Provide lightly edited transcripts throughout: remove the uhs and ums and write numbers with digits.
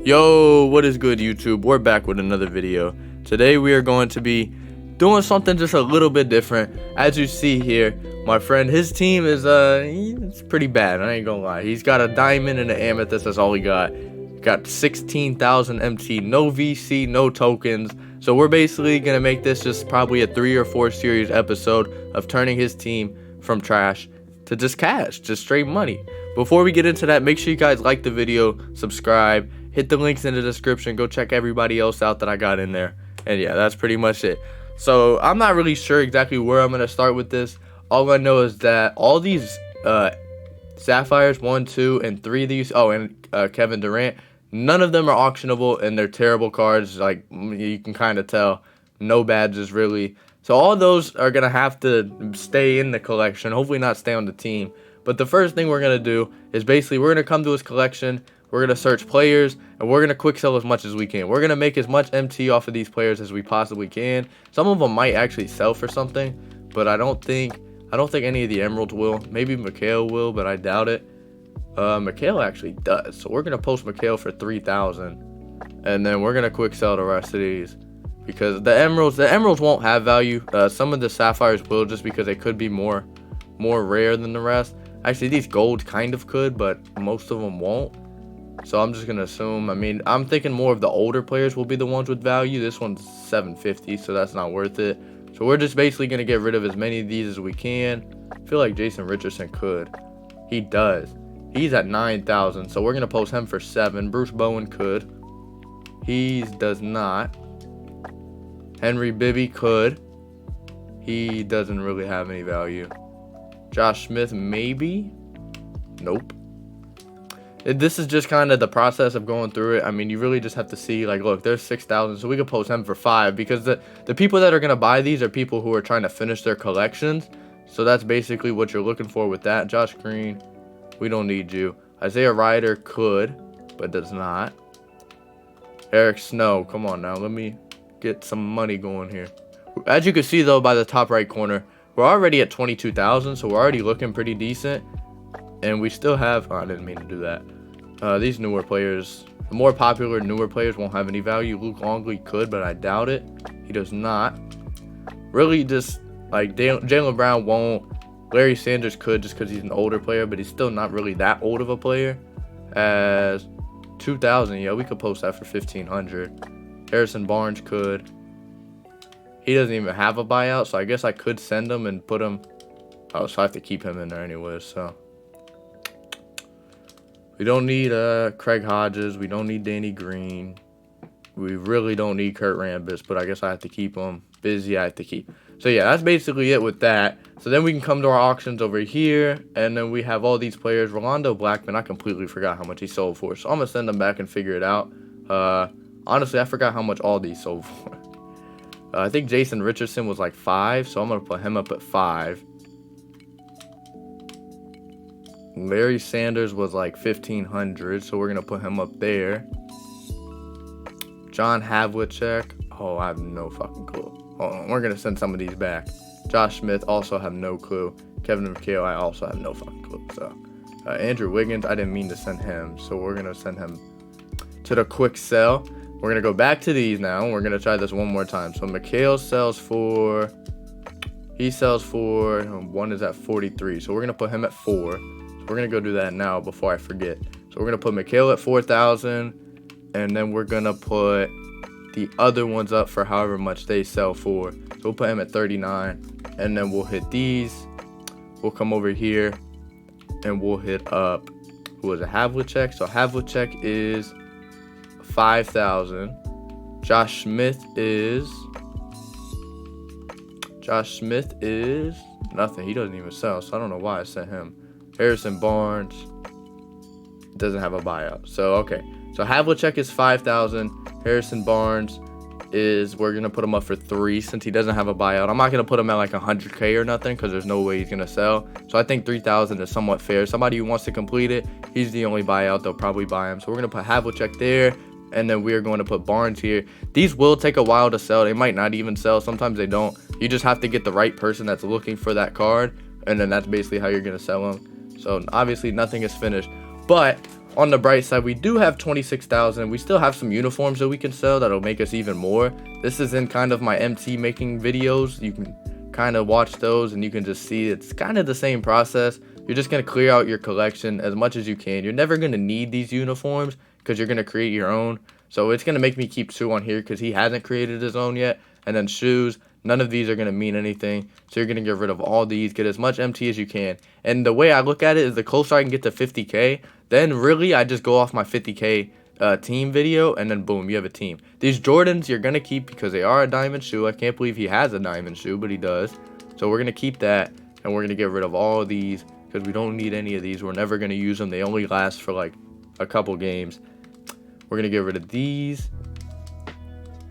Yo, what is good, YouTube? We're back with another video. Today we are going to be doing something just a little bit different. As you see here, my friend, his team is it's pretty bad, I ain't gonna lie. He's got a diamond and an amethyst, that's all he got. Got 16,000 MT, no VC, no tokens. So we're basically gonna make this just probably a 3 or 4 series episode of turning his team from trash to just cash, just straight money. Before we get into that, make sure you guys like the video, subscribe, hit the links in the description, go check everybody else out that I got in there. And yeah, that's pretty much it. So I'm not really sure exactly where I'm going to start with this. All I know is that all these Sapphires, 1, 2, and 3 of these, and Kevin Durant, none of them are auctionable, and they're terrible cards. Like, you can kind of tell. No badges, really. So all those are going to have to stay in the collection, hopefully not stay on the team. But the first thing we're going to do is basically we're going to come to his collection, we're going to search players, and we're going to quick sell as much as we can. We're going to make as much MT off of these players as we possibly can. Some of them might actually sell for something, but I don't think any of the emeralds will. Maybe Mikhail will, but I doubt it. Mikhail actually does. So we're going to post Mikhail for 3,000, and then we're going to quick sell the rest of these. Because the emeralds won't have value. Some of the sapphires will, just because they could be more rare than the rest. Actually, these golds kind of could, but most of them won't. So I'm just gonna assume. I mean, I'm thinking more of the older players will be the ones with value. This one's 750, so that's not worth it. So we're just basically gonna get rid of as many of these as we can. I feel like Jason Richardson could. He does. He's at 9,000, so we're gonna post him for 7. Bruce Bowen could. He does not. Henry Bibby could. He doesn't really have any value. Josh Smith, maybe? Nope. This is just kind of the process of going through it. I mean, you really just have to see, like, look, there's 6,000, so we could post him for 5, because the people that are going to buy these are people who are trying to finish their collections. So that's basically what you're looking for with that. Josh Green, we don't need you. Isaiah Ryder could, but does not. Eric Snow, come on now, let me get some money going here. As you can see, though, by the top right corner, we're already at 22,000, so we're already looking pretty decent. And we still have, I didn't mean to do that. These newer players, the more popular newer players won't have any value. Luke Longley could, but I doubt it. He does not. Really, just like Jaylen Brown won't. Larry Sanders could, just because he's an older player, but he's still not really that old of a player. As 2,000, yeah, we could post that for 1,500. Harrison Barnes could. He doesn't even have a buyout, so I guess I could send him and put him. Oh, so I have to keep him in there anyways, so. We don't need Craig Hodges. We don't need Danny Green. We really don't need Kurt Rambis, but I guess I have to keep him. Busy, I have to keep. So yeah, that's basically it with that. So then we can come to our auctions over here, and then we have all these players. Rolando Blackman, I completely forgot how much he sold for, so I'm going to send them back and figure it out. Honestly, I forgot how much all these sold for. I think Jason Richardson was like 5, so I'm going to put him up at 5. Larry Sanders was like 1,500, so we're going to put him up there. John Havlicek, oh, I have no fucking clue. Hold on, we're going to send some of these back. Josh Smith, also have no clue. Kevin McHale, I also have no fucking clue. So Andrew Wiggins, I didn't mean to send him, so we're going to send him to the quick sell. We're going to go back to these now, and we're going to try this one more time. So McHale sells for, one is at 43, so we're going to put him at 4. We're going to go do that now before I forget. So we're going to put Mikhail at 4,000. And then we're going to put the other ones up for however much they sell for. So we'll put him at 39. And then we'll hit these. We'll come over here. And we'll hit up, who was a Havlicek? So Havlicek is 5,000. Josh Smith is nothing. He doesn't even sell. So I don't know why I sent him. Harrison Barnes doesn't have a buyout. So, okay. So, Havlicek is 5,000. Harrison Barnes is, we're going to put him up for 3 since he doesn't have a buyout. I'm not going to put him at like 100K or nothing because there's no way he's going to sell. So, I think 3,000 is somewhat fair. Somebody who wants to complete it, he's the only buyout. They'll probably buy him. So, we're going to put Havlicek there. And then we're going to put Barnes here. These will take a while to sell. They might not even sell. Sometimes they don't. You just have to get the right person that's looking for that card. And then that's basically how you're going to sell them. So obviously nothing is finished, but On the bright side, we do have 26,000. We still have some uniforms that we can sell that'll make us even more. This is in kind of my MT making videos. You can kind of watch those and you can just see it's kind of the same process. You're just going to clear out your collection as much as you can. You're never going to need these uniforms because you're going to create your own. So it's going to make me keep Sue on here because he hasn't created his own yet. And then shoes, none of these are going to mean anything. So you're going to get rid of all these, get as much MT as you can. And the way I look at it is the closer I can get to 50K, then really I just go off my 50K team video, and then boom, you have a team. These Jordans you're going to keep because they are a diamond shoe. I can't believe he has a diamond shoe, but he does. So we're going to keep that, and we're going to get rid of all of these because we don't need any of these. We're never going to use them. They only last for like a couple games. We're going to get rid of these.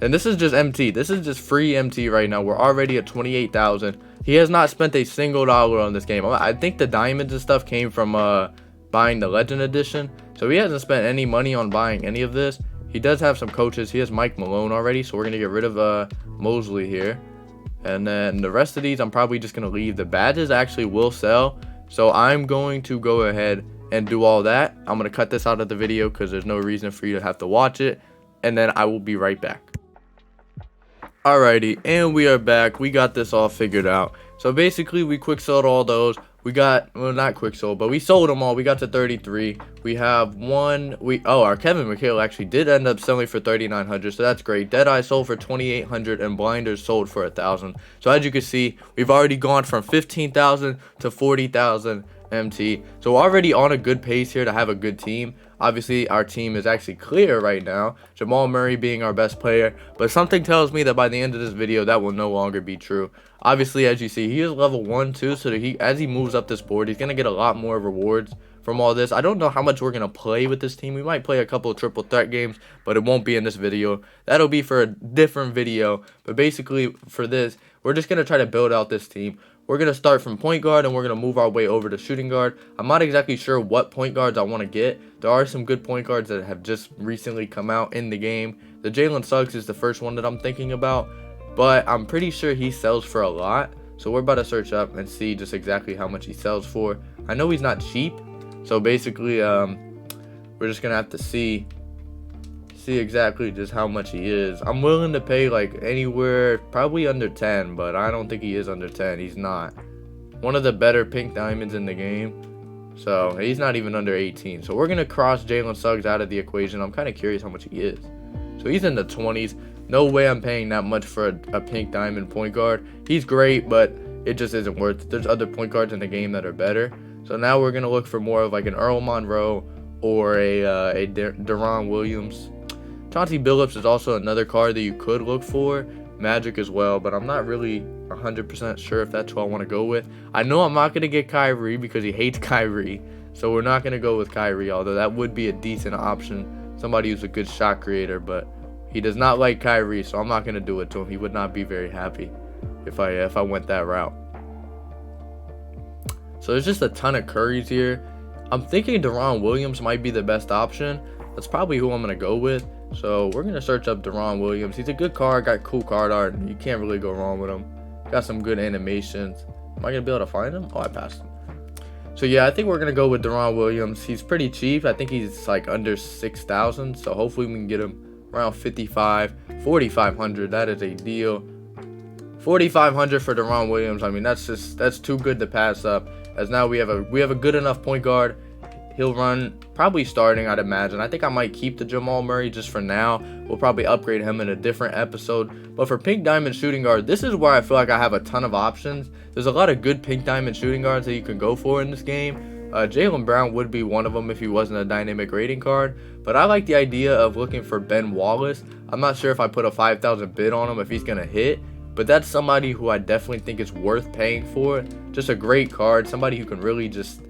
And this is just MT. This is just free MT right now. We're already at 28,000. He has not spent a single dollar on this game. I think the diamonds and stuff came from buying the Legend Edition. So he hasn't spent any money on buying any of this. He does have some coaches. He has Mike Malone already. So we're going to get rid of Mosley here. And then the rest of these, I'm probably just going to leave. The badges actually will sell. So I'm going to go ahead and do all that. I'm going to cut this out of the video because there's no reason for you to have to watch it. And then I will be right back. Alrighty, and we are back. We got this all figured out. So basically, we quick sold all those. We got, well, not quick sold, but we sold them all. We got to 33. We have one. Our Kevin McHale actually did end up selling for 3,900, so that's great. Deadeye sold for 2,800, and Blinders sold for 1,000. So as you can see, we've already gone from 15,000 to 40,000 MT. So we're already on a good pace here to have a good team. Obviously, our team is actually clear right now, Jamal Murray being our best player, but something tells me that by the end of this video, that will no longer be true. Obviously, as you see, he is level 1 too, so that as he moves up this board, he's going to get a lot more rewards from all this. I don't know how much we're going to play with this team. We might play a couple of triple threat games, but it won't be in this video. That'll be for a different video, but basically for this, we're just going to try to build out this team. We're going to start from point guard, and we're going to move our way over to shooting guard. I'm not exactly sure what point guards I want to get. There are some good point guards that have just recently come out in the game. The Jalen Suggs is the first one that I'm thinking about, but I'm pretty sure he sells for a lot. So we're about to search up and see just exactly how much he sells for. I know he's not cheap, so basically we're just going to have to see exactly just how much he is. I'm willing to pay like anywhere, probably under 10, but I don't think he is under 10. He's not. One of the better pink diamonds in the game. So he's not even under 18. So we're going to cross Jalen Suggs out of the equation. I'm kind of curious how much he is. So he's in the 20s. No way I'm paying that much for a pink diamond point guard. He's great, but it just isn't worth it. There's other point guards in the game that are better. So now we're going to look for more of like an Earl Monroe or a Deron Williams. Chauncey Billups is also another card that you could look for. Magic as well, but I'm not really 100% sure if that's who I want to go with. I know I'm not going to get Kyrie because he hates Kyrie. So we're not going to go with Kyrie, although that would be a decent option. Somebody who's a good shot creator, but he does not like Kyrie, so I'm not going to do it to him. He would not be very happy if I went that route. So there's just a ton of Currys here. I'm thinking Deron Williams might be the best option. That's probably who I'm going to go with. So we're going to search up Deron Williams. He's a good card, got cool card art. You can't really go wrong with him. Got some good animations. Am I going to be able to find him? Oh, I passed him. So yeah, I think we're going to go with Deron Williams. He's pretty cheap. I think he's like under 6,000. So hopefully we can get him around 4,500. That is a deal. 4,500 for Deron Williams. I mean, that's too good to pass up. As now we have a good enough point guard. He'll run probably starting, I'd imagine. I think I might keep the Jamal Murray just for now. We'll probably upgrade him in a different episode. But for pink diamond shooting guard, this is where I feel like I have a ton of options. There's a lot of good pink diamond shooting guards that you can go for in this game. Jaylen Brown would be one of them if he wasn't a dynamic rating card. But I like the idea of looking for Ben Wallace. I'm not sure if I put a 5,000 bid on him if he's going to hit. But that's somebody who I definitely think is worth paying for. Just a great card. Somebody who can really just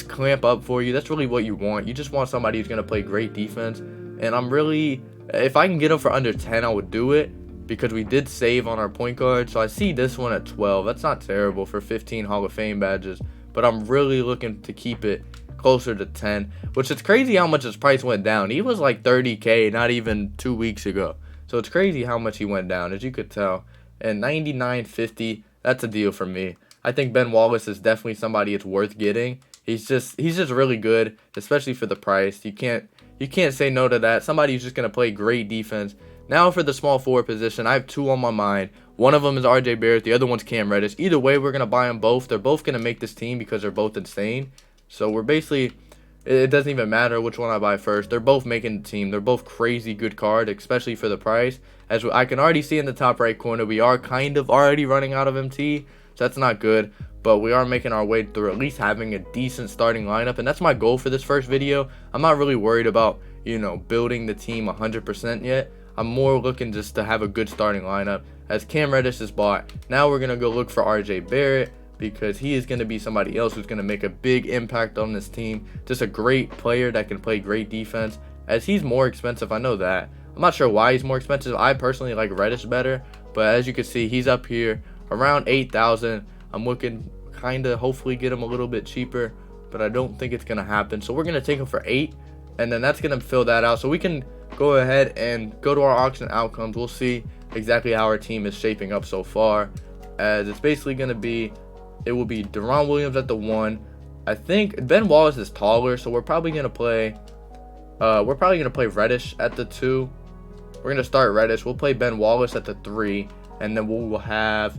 clamp up for you. That's really what you want. You just want somebody who's going to play great defense. And I'm really, if I can get him for under 10, I would do it because we did save on our point guard. So I see this one at 12. That's not terrible for 15 Hall of Fame badges, but I'm really looking to keep it closer to 10, which is crazy how much his price went down. He was like 30K not even 2 weeks ago. So it's crazy how much he went down, as you could tell. And 99.50, that's a deal for me. I think Ben Wallace is definitely somebody it's worth getting. He's just really good, especially for the price. You can't say no to that. Somebody who's just gonna play great defense. Now for the small forward position, I have two on my mind. One of them is RJ Barrett, the other one's Cam Reddish. Either way, we're gonna buy them both. They're both gonna make this team because they're both insane. So we're basically, it doesn't even matter which one I buy first. They're both making the team. They're both crazy good card, especially for the price. As I can already see in the top right corner, we are kind of already running out of MT, so that's not good. But we are making our way through at least having a decent starting lineup, and that's my goal for this first video. I'm not really worried about, you know, building the team 100% yet. I'm more looking just to have a good starting lineup. As Cam Reddish is bought, now we're going to go look for RJ Barrett, because he is going to be somebody else who's going to make a big impact on this team. Just a great player that can play great defense. As he's more expensive, I know that. I'm not sure why he's more expensive. I personally like Reddish better, but as you can see, he's up here around 8,000. I'm looking kind of hopefully get him a little bit cheaper, but I don't think it's going to happen. So we're going to take him for 8, and then that's going to fill that out. So we can go ahead and go to our auction outcomes. We'll see exactly how our team is shaping up so far, as it's basically going to be, it will be Deron Williams at the 1. I think Ben Wallace is taller, so we're probably going to play Reddish at the 2. We're going to start Reddish. We'll play Ben Wallace at the 3, and then we'll have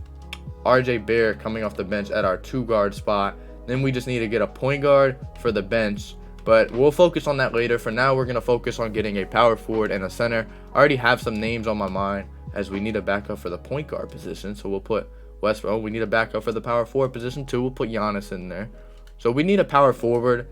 RJ Barrett coming off the bench at our 2 guard spot. Then we just need to get a point guard for the bench, but we'll focus on that later. For now, we're going to focus on getting a power forward and a center. I already have some names on my mind, as we need a backup for the point guard position, so we'll put Westbrook. We need a backup for the power forward position too. We'll put Giannis in there. So we need a power forward.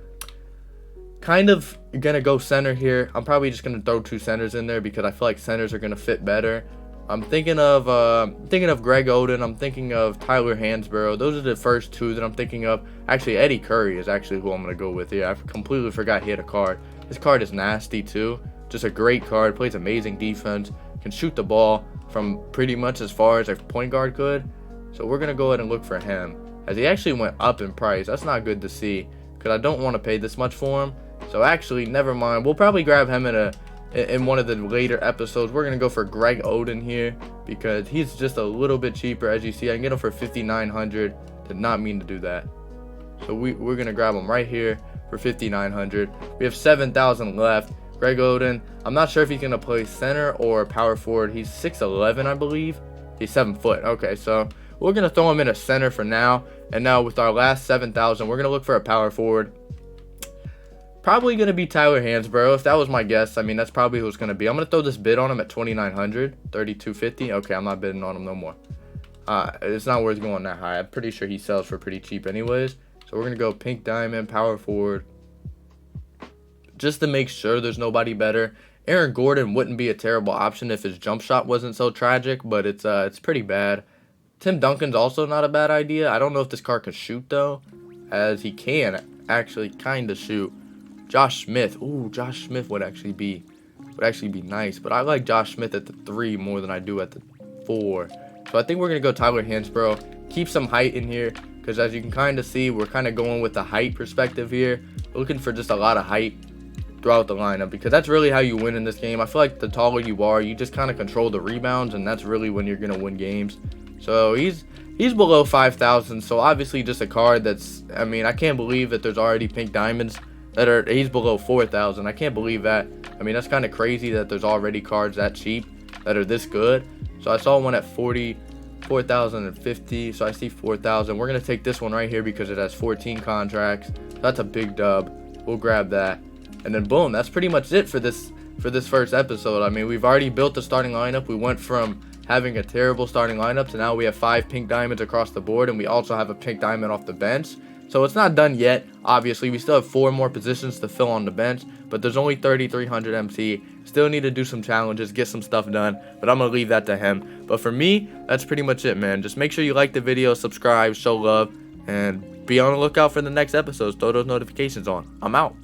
Kind of gonna go center here. I'm probably just gonna throw 2 centers in there because I feel like centers are gonna fit better. I'm thinking of Greg Oden. I'm thinking of Tyler Hansborough. Those are the first 2 that I'm thinking of. Actually, Eddie Curry is actually who I'm gonna go with here. I completely forgot he had a card. His card is nasty too. Just a great card. Plays amazing defense. Can shoot the ball from pretty much as far as a point guard could. So we're gonna go ahead and look for him, as he actually went up in price. That's not good to see, because I don't want to pay this much for him. So actually, never mind. We'll probably grab him in one of the later episodes. We're gonna go for Greg Oden here because he's just a little bit cheaper. As you see, I can get him for 5,900. Did not mean to do that. So we're gonna grab him right here for 5,900. We have 7,000 left. Greg Oden. I'm not sure if he's gonna play center or power forward. He's 6'11", I believe. He's 7 foot. Okay, so we're gonna throw him in a center for now. And now with our last 7,000, we're gonna look for a power forward. Probably going to be Tyler Hansborough. If that was my guess, I mean, that's probably who it's going to be. I'm going to throw this bid on him at 2,900, 3,250. Okay, I'm not bidding on him no more. It's not worth going that high. I'm pretty sure he sells for pretty cheap anyways. So we're going to go pink diamond, power forward, just to make sure there's nobody better. Aaron Gordon wouldn't be a terrible option if his jump shot wasn't so tragic, but it's pretty bad. Tim Duncan's also not a bad idea. I don't know if this card can shoot, though, as he can actually kind of shoot. Josh Smith. Ooh, Josh Smith would actually be nice, but I like Josh Smith at the 3 more than I do at the 4. So I think we're gonna go Tyler Hansborough. Keep some height in here, because as you can kind of see, we're kind of going with the height perspective here. We're looking for just a lot of height throughout the lineup, because that's really how you win in this game. I feel like the taller you are, you just kind of control the rebounds, and that's really when you're gonna win games. So he's below 5,000, so obviously just a card that's, I mean, I can't believe that there's already pink diamonds he's below 4,000. I can't believe that. I mean, that's kind of crazy that there's already cards that cheap that are this good. So I saw one at 4,050. So I see 4,000. We're gonna take this one right here because it has 14 contracts. That's a big dub. We'll grab that, and then boom. That's pretty much it for this first episode. I mean, we've already built the starting lineup. We went from having a terrible starting lineup to now we have 5 pink diamonds across the board, and we also have a pink diamond off the bench. So it's not done yet. Obviously, we still have 4 more positions to fill on the bench, but there's only 3,300 MC. Still need to do some challenges, get some stuff done, but I'm going to leave that to him. But for me, that's pretty much it, man. Just make sure you like the video, subscribe, show love, and be on the lookout for the next episodes. Throw those notifications on. I'm out.